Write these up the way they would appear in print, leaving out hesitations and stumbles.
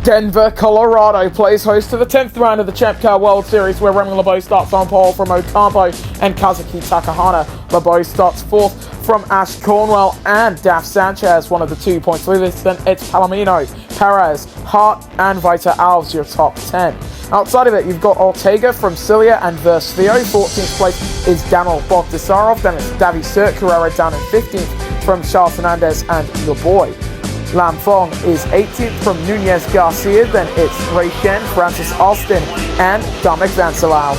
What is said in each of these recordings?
Denver, Colorado plays host to the 10th round of the ChampCar World Series, where Remy LeBeau starts on pole from Ocampo and Kazuki Takahana. LeBeau starts 4th from Ash Cornwell and Daf Sanchez, one of the 2 points leaders. Then it's Palomino, Perez, Hart, and Vita Alves, your top 10. Outside of it, you've got Ortega from Cilia and Versio. 14th place is Daniel Bogdasarov. Then it's Davi Carrera down in 15th from Charles Fernandez and your boy. Lam Fong is 18th from Nunez Garcia. Then it's Ray Shen, Francis Austin, and Dominic Vancelau.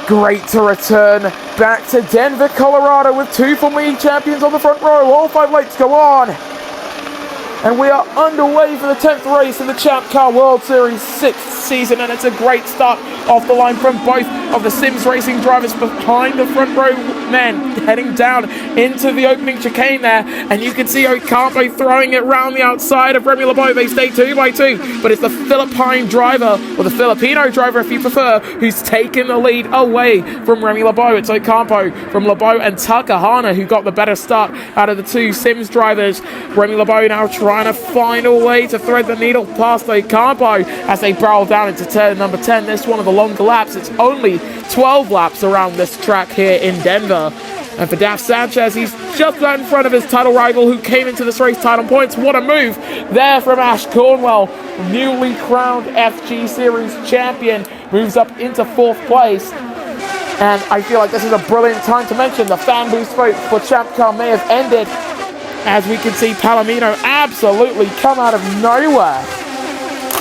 Great to return back to Denver, Colorado with 2 former league champions on the front row. All 5 laps go on. And we are underway for the 10th race in the ChampCar World Series 6th season, and it's a great start off the line from both of the Sims Racing drivers behind the front row men, heading down into the opening chicane there, and you can see Ocampo throwing it round the outside of Remy LeBeau. They stay 2 by 2, but it's the Philippine driver, or the Filipino driver if you prefer, who's taken the lead away from Remy LeBeau. It's Ocampo from LeBeau and Takahana who got the better start out of the 2 Sims drivers. Remy LeBeau now trying to find a way to thread the needle past Ocampo as they barrel down into turn number 10. This one of the longer laps. It's only 12 laps around this track here in Denver. And for Daf Sanchez, he's just out in front of his title rival who came into this race tied on points. What a move there from Ash Cornwell, newly crowned FG Series champion, moves up into 4th place. And I feel like this is a brilliant time to mention the fan boost vote for ChampCar may have ended, as we can see Palomino absolutely come out of nowhere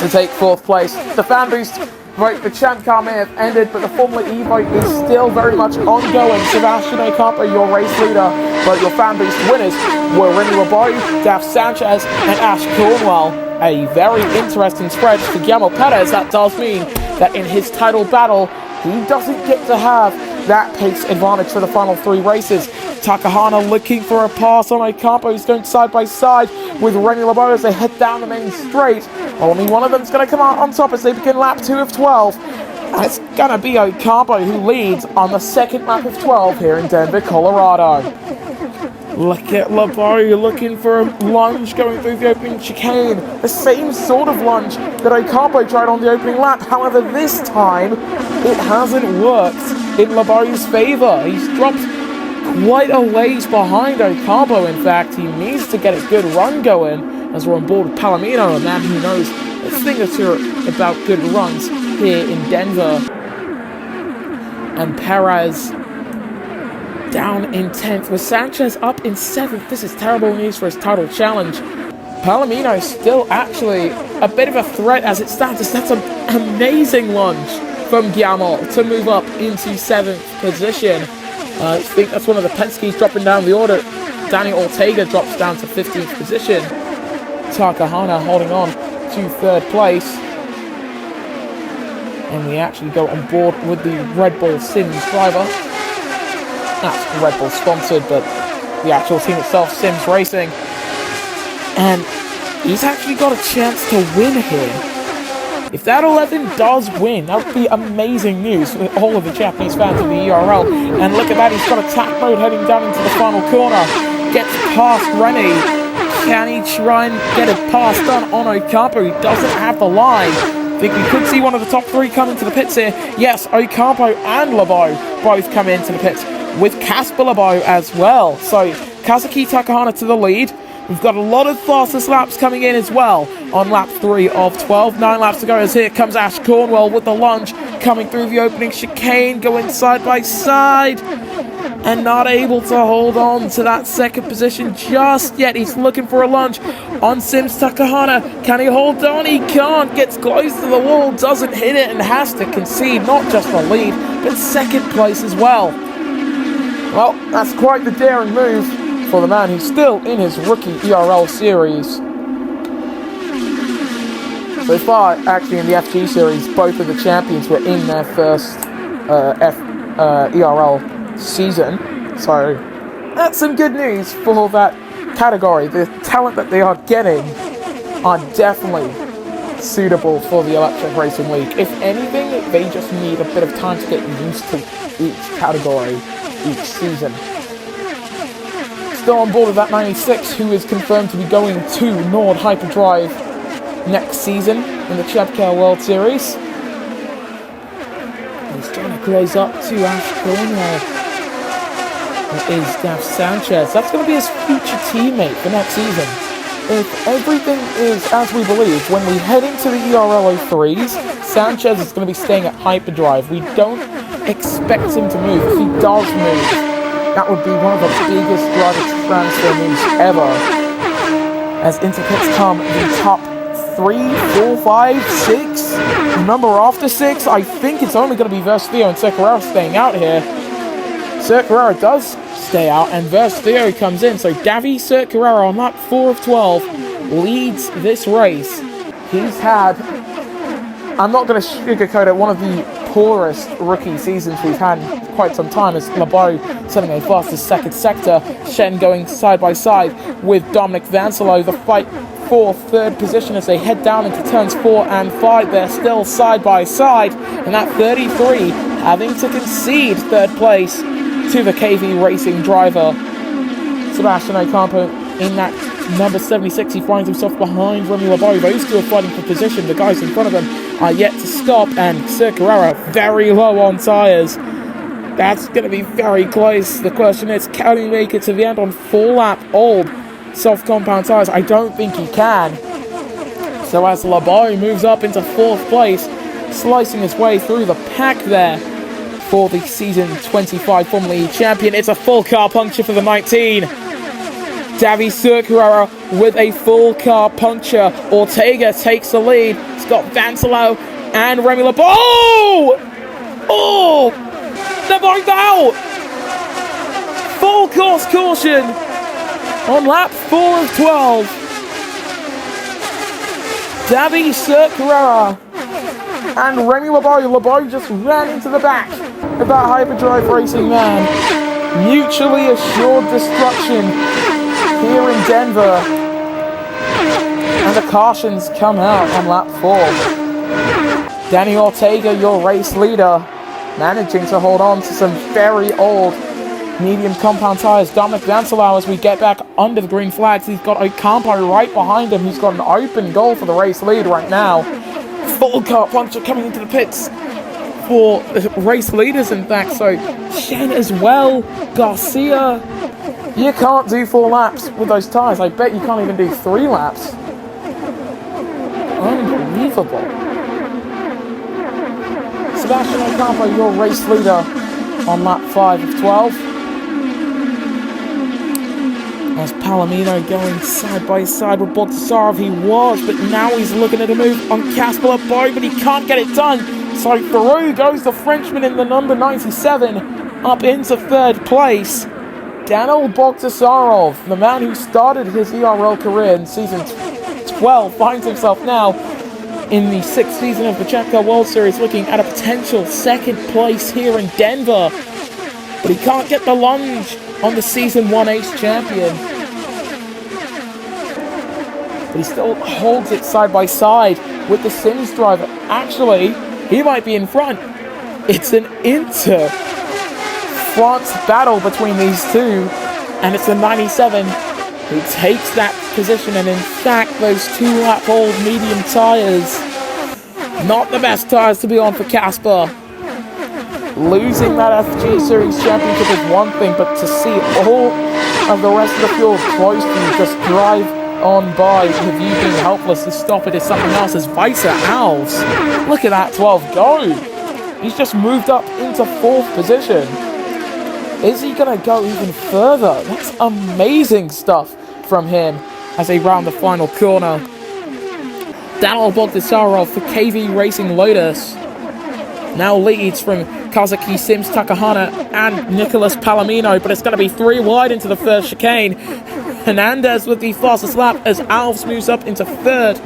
to take 4th place. The fan boost vote for ChampCar may have ended, but the Formula E vote is still very much ongoing. Sebastian Ocampo, your race leader, but your fan boost winners were Remy LeBeau, Daf Sanchez, and Ash Cornwell. A very interesting spread for Guillermo Perez. That does mean that in his title battle, he doesn't get to have that pace advantage for the final 3 races. Takahana looking for a pass on Ocampo. He's going side by side with Remy LeBeau as they head down the main straight. Only one of them's going to come out on top as they begin lap 2 of 12. And it's going to be Ocampo who leads on the 2nd lap of 12 here in Denver, Colorado. Look at LeBeau looking for a lunge going through the opening chicane. The same sort of lunge that Ocampo tried on the opening lap. However, this time, it hasn't worked in LeBeau's favour. He's dropped quite a ways behind Ocampo. In fact, he needs to get a good run going as we're on board with Palomino, a man who knows a thing or two about good runs here in Denver. And Perez down in 10th with Sanchez up in 7th. This is terrible news for his title challenge. Palomino still actually a bit of a threat as it stands. That's an amazing lunge from Guillermo to move up into 7th position. I think that's one of the Penske's dropping down the order. Danny Ortega drops down to 15th position. Takahana holding on to 3rd place. And we actually go on board with the Red Bull Sims driver. That's Red Bull sponsored, but the actual team itself, Sims Racing. And he's actually got a chance to win here. If that 11 does win, that would be amazing news for all of the Japanese fans of the ERL. And look at that, he's got attack mode heading down into the final corner. Gets past Rennie. Can he try and get a pass done on Ocampo? He doesn't have the line. I think we could see one of the top 3 come into the pits here. Yes, Ocampo and LeBeau both come into the pits, with Casper LeBeau as well. So Kazuki Takahana to the lead. We've got a lot of fastest laps coming in as well on lap 3 of 12. 9 laps to go as here comes Ash Cornwell with the lunge coming through the opening chicane, going side by side and not able to hold on to that 2nd position just yet. He's looking for a lunge on Sims Takahana. Can he hold on? He can't. Gets close to the wall, doesn't hit it, and has to concede not just the lead, but 2nd place as well. Well, that's quite the daring move for the man who's still in his rookie ERL series. So far, actually in the FG series, both of the champions were in their first ERL season. So that's some good news for that category. The talent that they are getting are definitely suitable for the Electric Racing League. If anything, they just need a bit of time to get used to each category each season. still on board with that 96, who is confirmed to be going to Nord Hyperdrive next season in the ChampCar World Series. He's trying to close up to Ash Cornwell. It is Dav Sanchez. That's going to be his future teammate for next season. If everything is as we believe, when we head into the ERL 03s, Sanchez is going to be staying at Hyperdrive. We don't expect him to move. If he does move, that would be one of the biggest driver transfer moves ever. As into pits come the top 3, 4, 5, 6. Remember, after 6, I think it's only going to be Versio and Sercarrera staying out here. Sercarrera does stay out, and Versio comes in. So Davi Sercarrera on lap 4 of 12 leads this race. He's had, I'm not going to sugarcoat it, one of the poorest rookie seasons we've had in quite some time, as Lebeau setting a fastest second sector, Shen going side by side with Dominic Vancelo. The fight for third position as they head down into turns 4 and 5. They're still side by side, and that 33 having to concede third place to the KV Racing driver. Sebastian Ocampo in that number 76. He finds himself behind Remy Lebeau. Those two are fighting for position. The guys in front of them are yet to stop, and Sercarrera very low on tyres. That's going to be very close. The question is, can he make it to the end on 4-lap old soft compound tyres? I don't think he can. So as Lebeau moves up into 4th place, slicing his way through the pack there for the season 25 Formula E champion, it's a full car puncture for the 19. Davi Sercarrera with a full car puncture. Ortega takes the lead. It's got Vancelo and Remy Lebeau. Oh! They're both out! Full course caution on lap 4 of 12. Davi Sercarrera and Remy Lebeau. Lebeau just ran into the back of that Hyperdrive Racing man. Mutually assured destruction here in Denver. And the cautions come out on lap 4. Danny Ortega, your race leader, managing to hold on to some very old medium compound tyres. Dominic Vancelo, as we get back under the green flags, he's got Ocampo right behind him, who's got an open goal for the race lead right now. Full car puncture coming into the pits for race leaders, in fact. So Shen as well, Garcia. You can't do 4 laps with those tyres. I bet you can't even do 3 laps. Unbelievable. Sebastian Ocampo, your race leader on lap 5 of 12. As Palomino going side by side with Bogdasarov, he was, but now he's looking at a move on Casper Lebeau, but he can't get it done. So through goes the Frenchman in the number 97, up into 3rd place. Daniel Bogdasarov, the man who started his ERL career in season 12, finds himself now in the 6th season of the ChampCar World Series, looking at a potential 2nd place here in Denver. But he can't get the lunge on the season 1 ace champion. But he still holds it side by side with the Sims driver. Actually, he might be in front. It's an inter-France battle between these two, and it's the 97 who takes that position. And in fact, those 2-lap old medium tyres, not the best tyres to be on for Casper. Losing that FG Series Championship is one thing, but to see all of the rest of the field close to you just drive on by with you being helpless to stop it is something else. As Weiser Alves, look at that 12 go. He's just moved up into 4th position. Is he going to go even further? That's amazing stuff from him as they round the final corner. Daniel Bogdasarov for KV Racing Lotus now leads from Kazuki Sims Takahana and Nicholas Palomino, but it's going to be 3 wide into the first chicane. Hernandez with the fastest lap as Alves moves up into 3rd.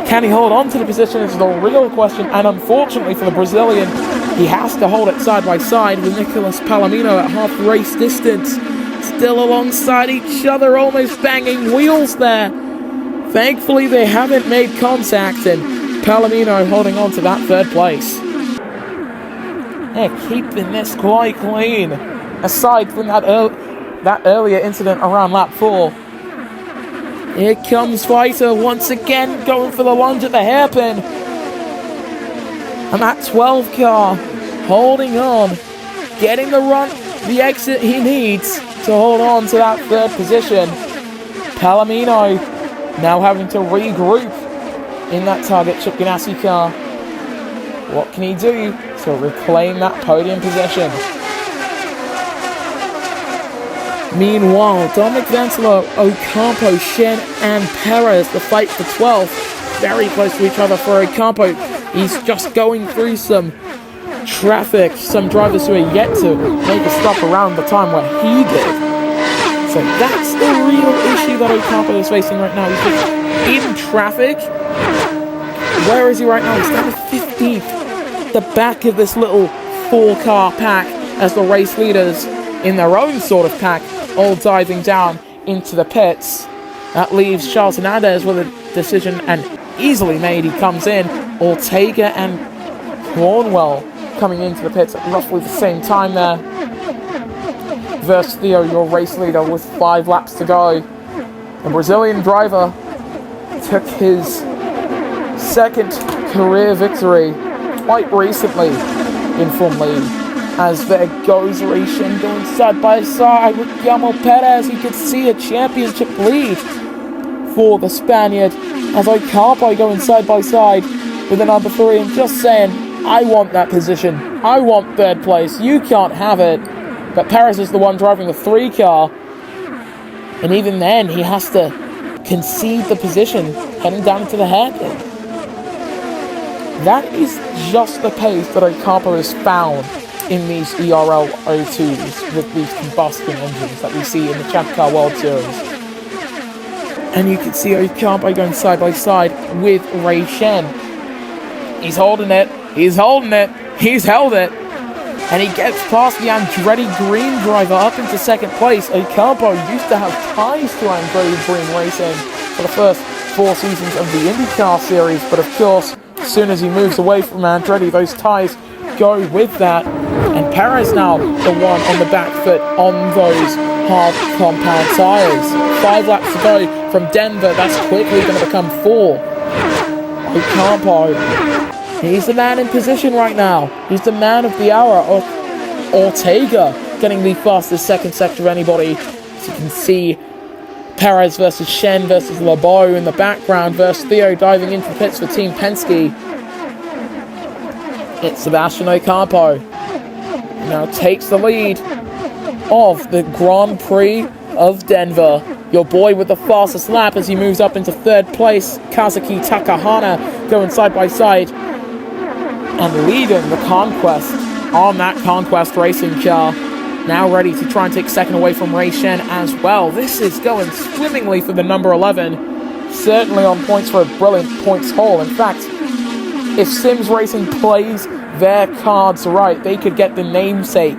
Can he hold on to the position is the real question, and unfortunately for the Brazilian, he has to hold it side by side with Nicholas Palomino at half race distance. Still alongside each other, almost banging wheels there. Thankfully, they haven't made contact, and Palomino holding on to that 3rd place. Yeah, keeping this quite clean. Aside from that that earlier incident around lap 4. Here comes Fighter once again going for the lunge at the hairpin. And that 12 car holding on, getting the exit he needs to hold on to that third position. Palomino now having to regroup in that Target Chip Ganassi car. What can he do to reclaim that podium position? Meanwhile, Dominic Ventolo, Ocampo, Shen and Perez, the fight for 12th, very close to each other for Ocampo. He's just going through some traffic, some drivers who are yet to make a stop around the time where he did. So that's the real issue that Ocampo is facing right now. He's just in traffic. Where is he right now? He's down to 15th. The back of this little 4-car pack as the race leaders in their own sort of pack all diving down into the pits. That leaves Charles Hernandez with a decision, and easily made. He comes in. Ortega and Cornwell coming into the pits at roughly the same time there. Versus Theo, your race leader, with 5 laps to go. The Brazilian driver took his second career victory quite recently in Formula E. As there goes Racing going side by side with Guillermo Perez. You could see a championship lead for the Spaniard as Ocampo going side by side with the number 3 and just saying, I want that position. I want third place. You can't have it. But Perez is the one driving the 3 car. And even then, he has to concede the position heading down into the hairpin. That is just the pace that Ocampo has found in these ERL O2s with these combustion engines that we see in the ChampCar World Series. And you can see Ocampo going side by side with Ray Shen. He's holding it, he's holding it, he's held it, and he gets past the Andretti Green driver up into second place. Ocampo used to have ties to Andretti Green Racing for the first 4 seasons of the IndyCar series, but of course, as soon as he moves away from Andretti, those ties go with that. And Perez now the one on the back foot on those hard compound tyres. 5 laps to go from Denver. That's quickly going to become 4. Ocampo, he's the man in position right now. He's the man of the hour. Ortega getting the fastest second sector of anybody. As you can see, Perez versus Shen versus LeBeau in the background versus Theo diving into the pits for Team Penske. It's Sebastian Ocampo. Now takes the lead of the Grand Prix of Denver. Your boy with the fastest lap as he moves up into third place. Kazuki Takahana going side by side and leading the Conquest on that Conquest racing car. Now ready to try and take second away from Ray Shen as well. This is going swimmingly for the number 11. Certainly on points for a brilliant points haul. In fact, if Sims Racing plays their cards right, they could get the namesake,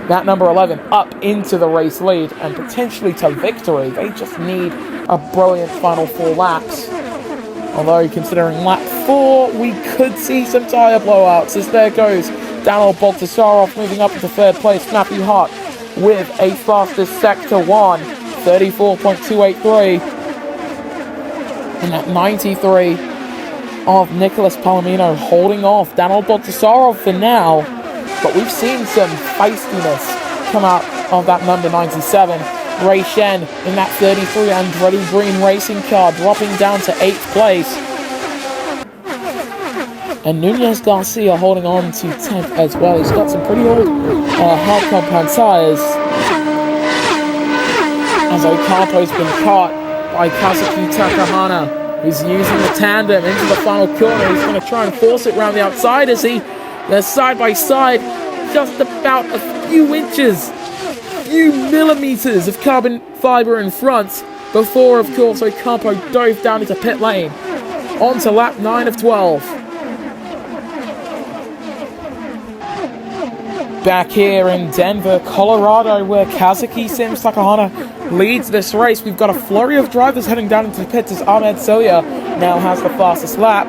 that number 11, up into the race lead and potentially to victory. They just need a brilliant final 4 laps. Although, considering lap 4, we could see some tyre blowouts as there goes Daniel Baltasarov moving up into third place. Matthew Hart with a fastest sector 1, 34.283. And at 93 of Nicholas Palomino holding off Daniel Baltasarov for now. But we've seen some feistiness come out of that number 97. Ray Shen in that 33 Andretti Green racing car dropping down to 8th place. And Nunez Garcia holding on to 10th as well. He's got some pretty old hard compound tyres. As Ocampo's been caught by Kazuki Takahana. He's using the tandem into the final corner. He's going to try and force it around the outside as they're side by side. Just about a few inches, few millimeters of carbon fibre in front before, of course, Ocampo dove down into pit lane. On to lap 9 of 12. Back here in Denver, Colorado, where Kazuki Sims Takahana leads this race. We've got a flurry of drivers heading down into the pits as Ahmed Celia now has the fastest lap.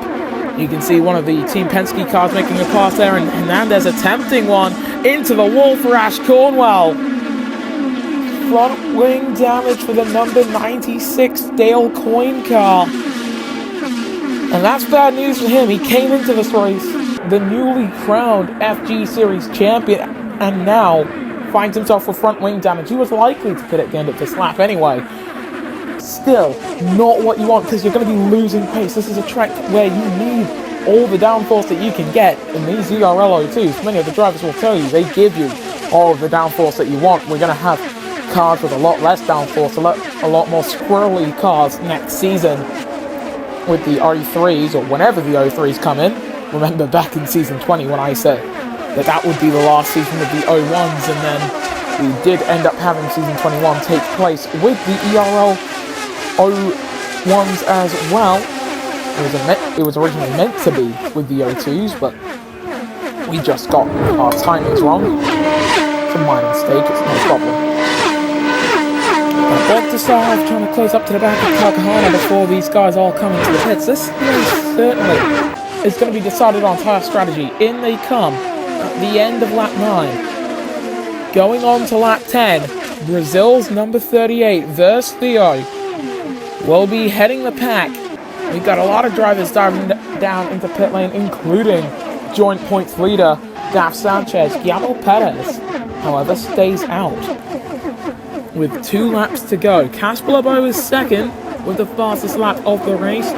You can see one of the Team Penske cars making a pass there, and Hernandez attempting one into the wall for Ash Cornwell. front wing damage for the number 96 Dale Coyne car. And that's bad news for him. He came into this race the newly crowned FG Series champion and now finds himself with front wing damage. He was likely to pit at the end of this lap anyway. Still, not what you want because you're going to be losing pace. This is a track where you need all the downforce that you can get in these ERL 02s. Many of the drivers will tell you they give you all of the downforce that you want. We're going to have cars with a lot less downforce, a lot more squirrely cars next season with the R3s or whenever the 03s come in. Remember back in season 20 when I said that would be the last season of the 01s, and then we did end up having season 21 take place with the ERL 01s as well. It was originally meant to be with the 02s, but we just got our timings wrong. It's a minor mistake, it's no problem. Back to start trying to close up to the back of Takahana before these guys all come into the pits. This race certainly is going to be decided on tire strategy. In they come at the end of lap 9. Going on to lap 10, Brazil's number 38, Verse Theo, will be heading the pack. We've got a lot of drivers diving down into pit lane, including joint points leader Daf Sanchez. Guillermo Perez, however, stays out with 2 laps to go. Casper Lebo is second with the fastest lap of the race.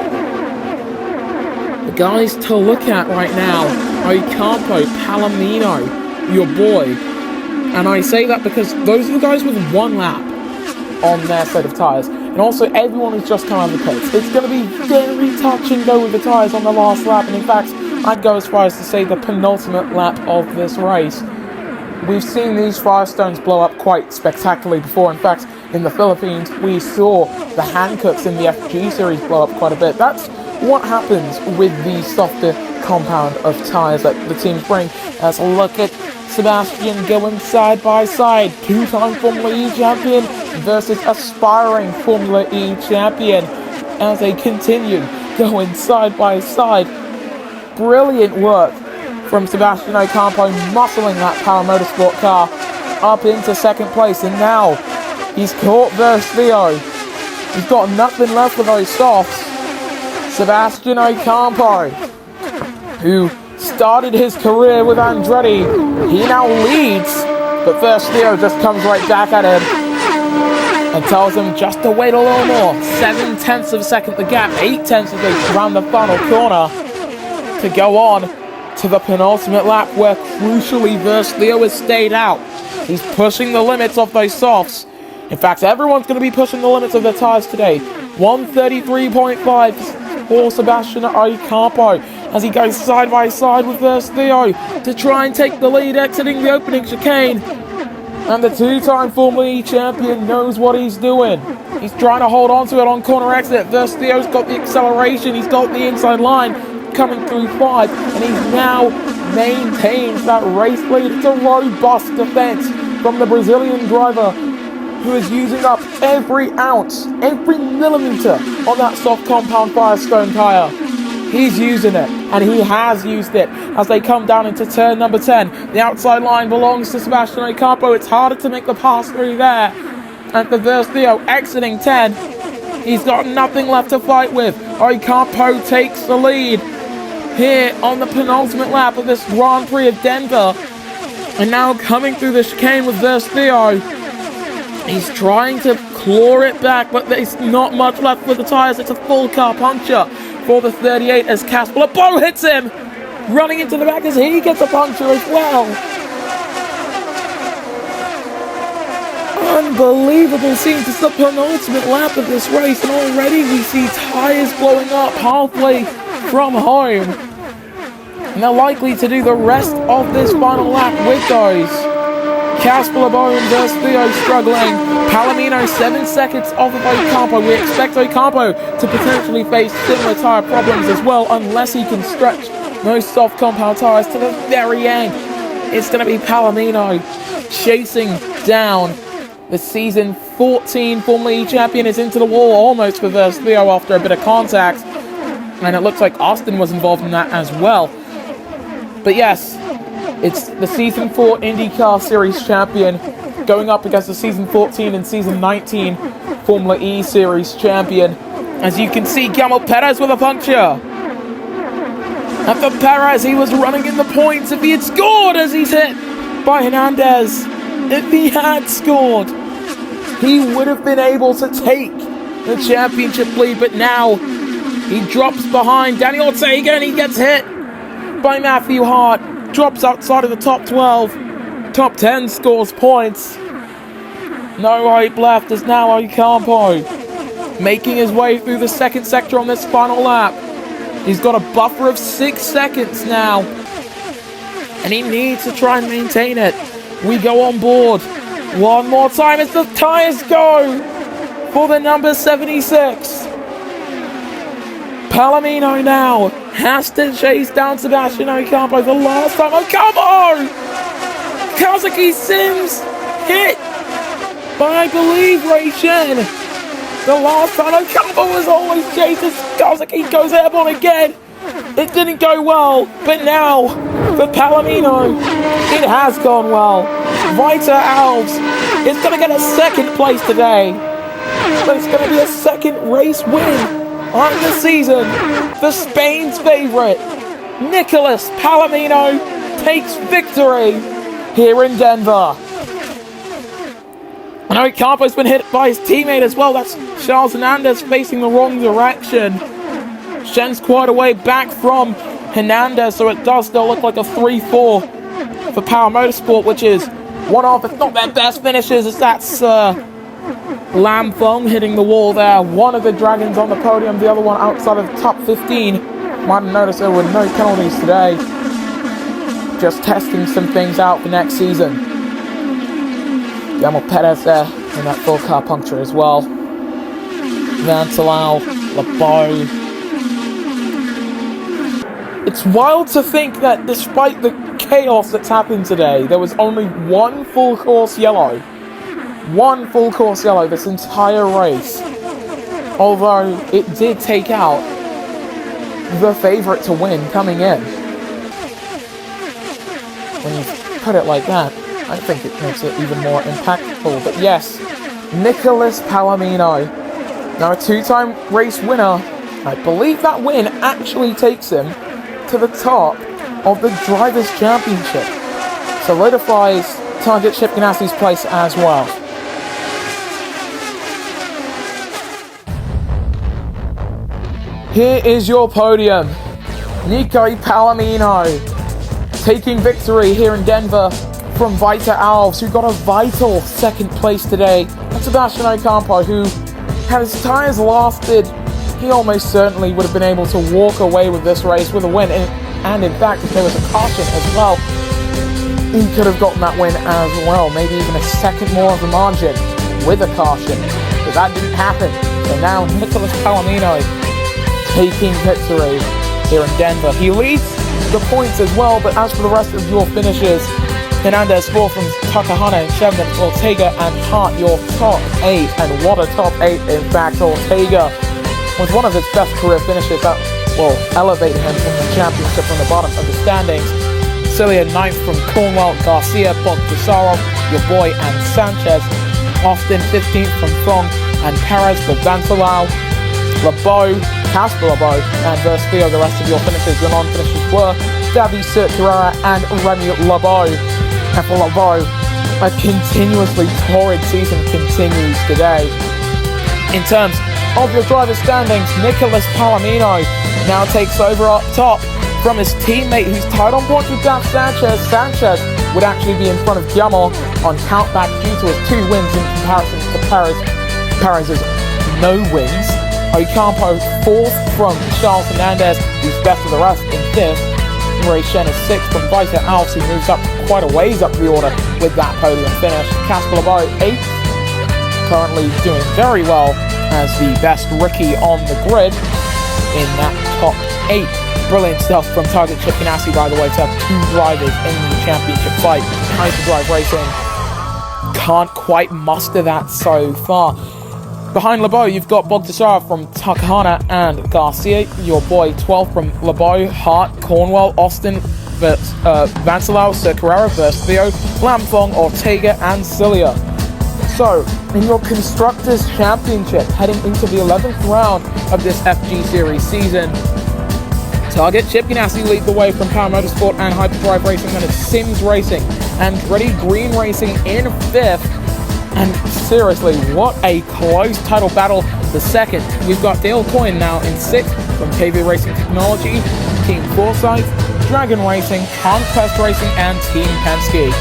The guys to look at right now are Ocampo, Palomino, your boy. And I say that because those are the guys with 1 lap on their set of tyres. And also everyone has just come out of the pits. It's going to be very touch and go with the tyres on the last lap. And in fact, I'd go as far as to say the penultimate lap of this race. We've seen these Firestones blow up quite spectacularly before. In fact, in the Philippines, we saw the Hancocks in the FG Series blow up quite a bit. That's what happens with the softer compound of tyres that the teams bring. Let's look at Sebastian going side by side. 2-time Formula E champion versus aspiring Formula E champion as they continue going side by side. Brilliant work from Sebastian Ocampo, muscling that Power Motorsport car up into second place, and now he's caught Verse Theo. He's got nothing left for those softs. Sebastian Ocampo, who started his career with Andretti, he now leads, but Verse Theo just comes right back at him and tells him just to wait a little more. 7/10 of a second the gap, 8/10 of the around the final corner to go on to the penultimate lap where crucially Verse Theo has stayed out. He's pushing the limits of those softs. In fact, everyone's going to be pushing the limits of their tyres today. 133.5 for Sebastian Ocampo as he goes side by side with Verse Theo to try and take the lead exiting the opening chicane. And the 2-time Formula E champion knows what he's doing. He's trying to hold on to it on corner exit. Verse Theo's got the acceleration, he's got the inside line coming through 5, and he's now maintained that race lead. It's a robust defense from the Brazilian driver who is using up every ounce, every millimeter on that soft compound Firestone tyre. He's using it, and he has used it as they come down into turn number 10. The outside line belongs to Sebastian Ocampo. It's harder to make the pass through there. And for Verse Theo exiting 10, he's got nothing left to fight with. Ocampo takes the lead here on the penultimate lap of this Grand Prix of Denver. And now coming through the chicane with Verse Theo. He's trying to claw it back, but there's not much left for the tyres. It's a full car puncture for the 38 as Casper Lebo hits him, running into the back as he gets a puncture as well. Unbelievable scene. It's the penultimate lap of this race, and already we see tyres blowing up halfway from home. And they're likely to do the rest of this final lap with those. Casper Lebo and Verse Theo struggling. Palomino 7 seconds off of Ocampo. We expect Ocampo to potentially face similar tyre problems as well unless he can stretch those soft compound tyres to the very end. It's going to be Palomino chasing down the season 14 Formula E champion. Is into the wall almost for Verse Theo after a bit of contact. And it looks like Austin was involved in that as well. But yes, it's the Season 4 IndyCar Series champion going up against the Season 14 and Season 19 Formula E Series champion. As you can see, Guillermo Perez with a puncture. And for Perez, he was running in the points. If he had scored as he's hit by Hernandez, if he had scored, he would have been able to take the championship lead. But now he drops behind Danny Ortega and he gets hit by Matthew Hart. Drops outside of the top 12. Top 10 scores points. No hope left as now Ocampo making his way through the second sector on this final lap. He's got a buffer of 6 seconds now, and he needs to try and maintain it. We go on board one more time as the tyres go for the number 76. Palomino now has to chase down Sebastian Ocampo the last time. Ocampo! Kawasaki Sims hit by, I believe, Ray Shen. The last time Ocampo was always chased as Kawasaki goes airborne again. It didn't go well, but now for Palomino, it has gone well. Vita Alves is going to get a second place today, but it's going to be a second race win on the season for Spain's favourite. Nicolas Palomino takes victory here in Denver. And Ocampo's been hit by his teammate as well. That's Charles Hernandez facing the wrong direction. Shen's quite a way back from Hernandez, so it does still look like a 3-4 for Power Motorsport, which is one of, if not their best finishes, as that's Lam Fong hitting the wall there. One of the Dragons on the podium, the other one outside of the top 15. Might have noticed there were no penalties today. Just testing some things out for next season. Guillermo Perez there in that full car puncture as well. Vantalau, Lebeau. It's wild to think that despite the chaos that's happened today, there was only one full course yellow. One full course yellow this entire race. Although it did take out the favourite to win coming in. When you put it like that, I think it makes it even more impactful. But yes, Nicolas Palomino, now a two-time race winner. I believe that win actually takes him to the top of the Drivers' Championship. Solidifies Target Chip Ganassi's place as well. Here is your podium. Nico Palomino taking victory here in Denver from Vita Alves, who got a vital second place today. And Sebastian Ocampo, who, had his tyres lasted, he almost certainly would have been able to walk away with this race with a win. And in fact, if there was a caution as well, he could have gotten that win as well. Maybe even a second more of the margin with a caution. But that didn't happen. So now Nicolas Palomino taking victory here in Denver. He leads the points as well, but as for the rest of your finishes, Hernandez 4 from Takahane, Shevden, Ortega and Hart, your top 8. And what a top 8, in fact. Ortega was one of his best career finishes that will elevate him from the championship from the bottom of the standings. Cilia 9th from Cornwell, Garcia, Bogdasarov, your boy, and Sanchez. Austin 15th from Fong and Perez for Vantalau, Lebeau, Casper Lebeau, and Verspio. The rest of your finishes, your non-finishes were Davi Circulera and Remy Lebeau. And for Lebeau, a continuously torrid season continues today. In terms of your driver standings, Nicolas Palomino now takes over up top from his teammate who's tied on points with Daf Sanchez. Sanchez would actually be in front of Guillermo on countback due to his 2 wins in comparison to Perez's no wins. Ocampo 4th from Charles Hernandez, who's best of the rest in 5th. Ray Shen is 6th from Vita Alves, who moves up quite a ways up the order with that podium finish. Casper Lebeau 8th, currently doing very well as the best rookie on the grid in that top 8. Brilliant stuff from Target Chip Ganassi, by the way, to have 2 drivers in the championship fight. Hyperdrive Racing can't quite muster that so far. Behind Lebeau, you've got Bogdasarov from Takahana and Garcia. Your boy 12th from Lebeau, Hart, Cornwell, Austin, Vancelao, Carrera versus Theo, Lamfong, Ortega, and Cilia. So, in your Constructors' Championship, heading into the 11th round of this FG Series season, Target Chip Ganassi lead the way from Power Motorsport and Hyperdrive Racing, then it's Sims Racing and Andretti Green Racing in 5th. And seriously, what a close title battle. The second, we've got Dale Coyne now in 6th from KV Racing Technology, Team Forsyth, Dragon Racing, Conquest Racing, and Team Penske.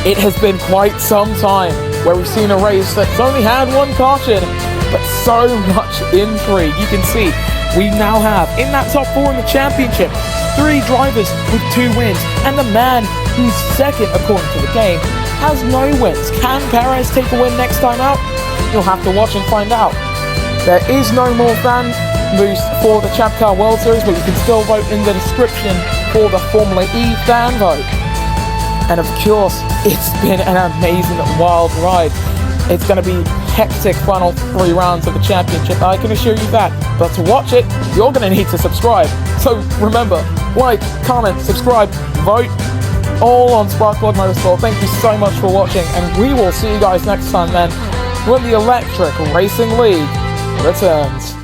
It has been quite some time where we've seen a race that's only had one caution, but so much intrigue. You can see we now have, in that top 4 in the championship, 3 drivers with 2 wins, and the man who's second, according to the game, has no wins. Can Perez take a win next time out? You'll have to watch and find out. There is no more fan boost for the ChampCar World Series, but you can still vote in the description for the Formula E fan vote. And of course, it's been an amazing wild ride. It's going to be hectic final 3 rounds of the championship, I can assure you that. But to watch it, you're going to need to subscribe. So remember, like, comment, subscribe, vote, all on Sparkplug Motorsport. Thank you so much for watching, and we will see you guys next time then when the Electric Racing League returns.